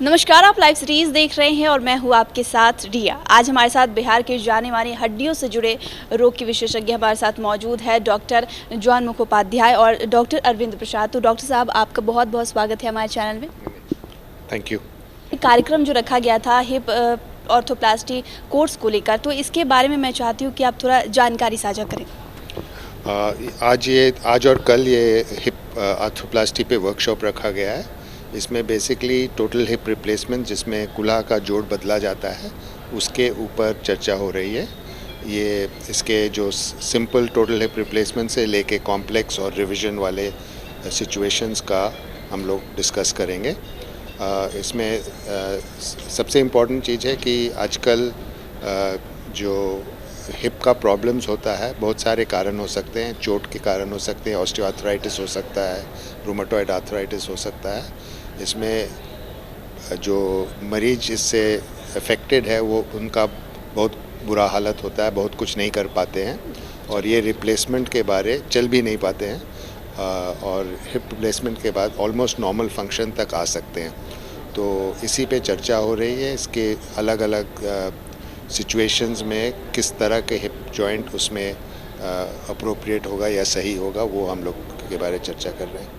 नमस्कार, आप live series देख रहे हैं और मैं हूं आपके साथ रिया। आज हमारे साथ बिहार के जाने माने हड्डियों से जुड़े रोग के विशेषज्ञ हमारे साथ मौजूद है डॉक्टर जॉन मुखोपाध्याय और डॉक्टर अरविंद प्रसाद। तो डॉक्टर साहब, आपका बहुत बहुत स्वागत है हमारे चैनल में। Thank you. कार्यक्रम जो रखा गया था हिप ऑर्थोप्लास्टी कोर्स को लेकर, तो इसके बारे में मैं चाहती हूँ कि आप थोड़ा जानकारी साझा करें। आज और कल ये हिप ऑर्थोप्लास्टी पे वर्कशॉप रखा गया है। इसमें बेसिकली टोटल हिप रिप्लेसमेंट, जिसमें कुल्हा का जोड़ बदला जाता है, उसके ऊपर चर्चा हो रही है। ये इसके जो सिंपल टोटल हिप रिप्लेसमेंट से लेके कॉम्प्लेक्स और रिवीजन वाले सिचुएशंस का हम लोग डिस्कस करेंगे। इसमें सबसे इम्पॉर्टेंट चीज़ है कि आजकल जो हिप का प्रॉब्लम्स होता है, बहुत सारे कारण हो सकते हैं। चोट के कारण हो सकते हैं, ऑस्टियोआर्थराइटिस हो सकता है, रूमेटॉइड आर्थराइटिस हो सकता है। इसमें जो मरीज इससे अफेक्टेड है वो उनका बहुत बुरा हालत होता है, बहुत कुछ नहीं कर पाते हैं और ये रिप्लेसमेंट के बारे चल भी नहीं पाते हैं और हिप रिप्लेसमेंट के बाद ऑलमोस्ट नॉर्मल फंक्शन तक आ सकते हैं। तो इसी पे चर्चा हो रही है। इसके अलग अलग सिचुएशंस में किस तरह के हिप जॉइंट उसमें अप्रोप्रिएट होगा या सही होगा, वो हम लोग के बारे में चर्चा कर रहे हैं।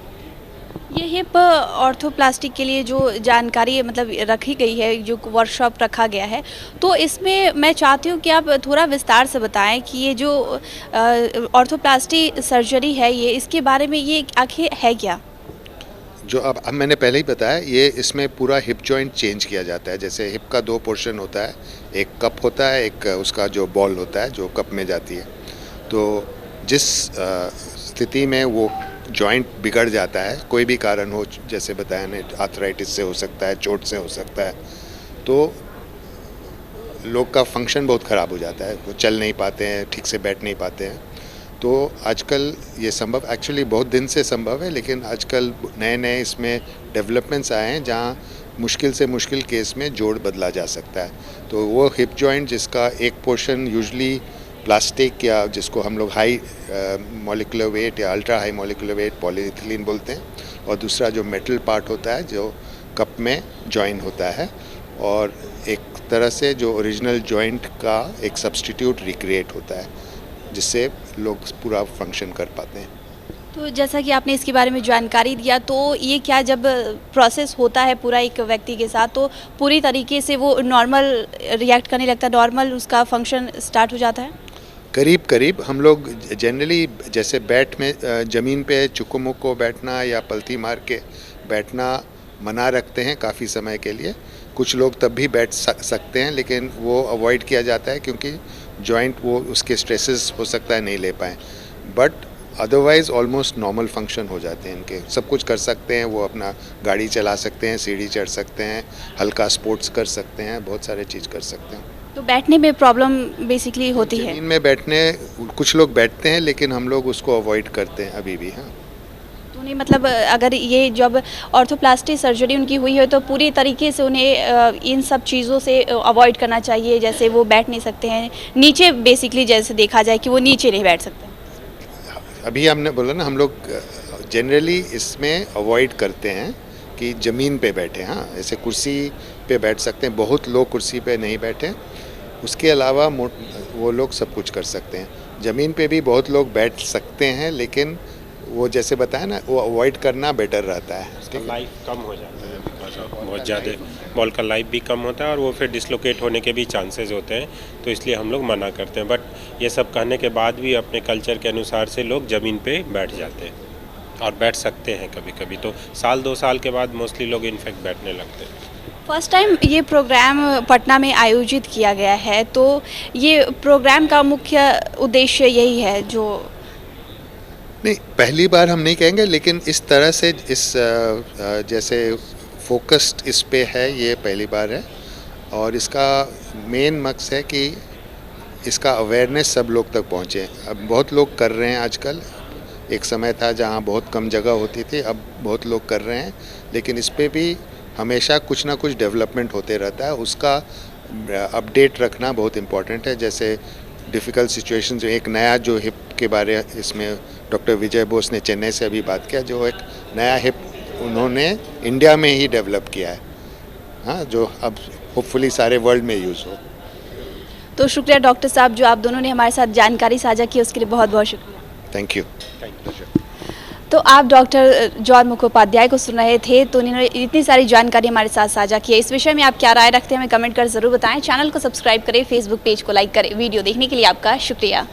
ये हिप ऑर्थोप्लास्टी के लिए जो जानकारी मतलब रखी गई है, जो वर्कशॉप रखा गया है, तो इसमें मैं चाहती हूँ कि आप थोड़ा विस्तार से बताएं कि ये जो ऑर्थोप्लास्टी सर्जरी है, ये इसके बारे में ये आखिर है क्या। जो अब मैंने पहले ही बताया, ये इसमें पूरा हिप जॉइंट चेंज किया जाता है। जैसे हिप का दो पोर्शन होता है, एक कप होता है, एक उसका जो बॉल होता है जो कप में जाती है। तो जिस स्थिति में वो जॉइंट बिगड़ जाता है, कोई भी कारण हो, जैसे बताया ने आर्थराइटिस से हो सकता है, चोट से हो सकता है, तो लोग का फंक्शन बहुत ख़राब हो जाता है। वो चल नहीं पाते हैं, ठीक से बैठ नहीं पाते हैं। तो आजकल ये संभव, एक्चुअली बहुत दिन से संभव है, लेकिन आजकल नए नए इसमें डेवलपमेंट्स आए हैं जहाँ मुश्किल से मुश्किल केस में जोड़ बदला जा सकता है। तो वो हिप जॉइंट जिसका एक पोर्शन यूजुअली प्लास्टिक या जिसको हम लोग हाई मॉलिक्यूलर वेट या ultra high molecular weight polyethylene बोलते हैं, और दूसरा जो मेटल पार्ट होता है जो कप में जॉइन होता है, और एक तरह से जो ओरिजिनल जॉइंट का एक सब्स्टिट्यूट रिक्रिएट होता है, जिससे लोग पूरा फंक्शन कर पाते हैं। तो जैसा कि आपने इसके बारे में जानकारी दिया, तो ये क्या जब प्रोसेस होता है पूरा एक व्यक्ति के साथ, तो पूरी तरीके से वो नॉर्मल रिएक्ट करने लगता है, नॉर्मल उसका फंक्शन स्टार्ट हो जाता है। करीब करीब हम लोग जनरली जैसे बैठ में ज़मीन पे चुको मुक्को बैठना या पलथी मार के बैठना मना रखते हैं काफ़ी समय के लिए। कुछ लोग तब भी बैठ सकते हैं, लेकिन वो अवॉइड किया जाता है क्योंकि जॉइंट वो उसके स्ट्रेसेस हो सकता है नहीं ले पाएँ। But otherwise almost normal function हो जाते हैं इनके। सब कुछ कर सकते हैं, वो अपना गाड़ी चला सकते हैं, सीढ़ी चढ़ सकते हैं, हल्का स्पोर्ट्स कर सकते हैं, बहुत सारे चीज़ कर सकते हैं। तो बैठने में प्रॉब्लम बेसिकली होती है। ज़मीन में बैठने कुछ लोग बैठते हैं, लेकिन हम लोग उसको अवॉइड करते हैं अभी भी। हाँ, तो नहीं मतलब अगर ये जब ऑर्थोप्लास्टी सर्जरी उनकी हुई है, तो पूरी तरीके से उन्हें इन सब चीज़ों से अवॉइड करना चाहिए। जैसे वो बैठ नहीं सकते हैं नीचे, बेसिकली जैसे देखा जाए कि वो नीचे नहीं बैठ सकते। अभी हमने बोला ना, हम लोग जनरली इसमें अवॉइड करते हैं कि ज़मीन पे बैठे। हाँ, ऐसे कुर्सी पे बैठ सकते हैं, बहुत लोग कुर्सी पे नहीं बैठे। उसके अलावा वो लोग सब कुछ कर सकते हैं। ज़मीन पे भी बहुत लोग बैठ सकते हैं, लेकिन वो जैसे बताया ना, वो अवॉइड करना बेटर रहता है। लाइफ कम हो जाता है, बिकॉज ऑफ बहुत ज़्यादा बॉल का लाइफ भी कम होता है और वो फिर डिसलोकेट होने के भी चांसेस होते हैं, तो इसलिए हम लोग मना करते हैं। बट ये सब कहने के बाद भी अपने कल्चर के अनुसार से लोग ज़मीन पे बैठ जाते हैं और बैठ सकते हैं कभी कभी। तो साल 2 साल के बाद मोस्टली लोग इनफेक्ट बैठने लगते हैं। फर्स्ट टाइम ये प्रोग्राम पटना में आयोजित किया गया है, तो ये प्रोग्राम का मुख्य उद्देश्य यही है जो नहीं, पहली बार हम नहीं कहेंगे, लेकिन इस तरह से इस जैसे फोकस्ड इस पे है, ये पहली बार है। और इसका मेन मकसद है कि इसका अवेयरनेस सब लोग तक पहुँचे। अब बहुत लोग कर रहे हैं आजकल। एक समय था जहाँ बहुत कम जगह होती थी, अब बहुत लोग कर रहे हैं, लेकिन इस पे भी हमेशा कुछ ना कुछ डेवलपमेंट होते रहता है। उसका अपडेट रखना बहुत इम्पोर्टेंट है। जैसे डिफ़िकल्ट सिचुएशंस, एक नया जो हिप के बारे इसमें डॉक्टर विजय बोस ने चेन्नई से अभी बात किया, जो एक नया हिप उन्होंने इंडिया में ही डेवलप किया है। हाँ, जो अब होपफुली सारे वर्ल्ड में यूज़ हो। तो शुक्रिया डॉक्टर साहब, जो आप दोनों ने हमारे साथ जानकारी साझा की उसके लिए बहुत बहुत शुक्रिया। Thank you. तो आप डॉक्टर जॉन मुखोपाध्याय को सुन रहे थे, तो उन्होंने इतनी सारी जानकारी हमारे साथ साझा की है। इस विषय में आप क्या राय रखते हैं हमें कमेंट कर ज़रूर बताएं। चैनल को सब्सक्राइब करें, फेसबुक पेज को लाइक करें। वीडियो देखने के लिए आपका शुक्रिया।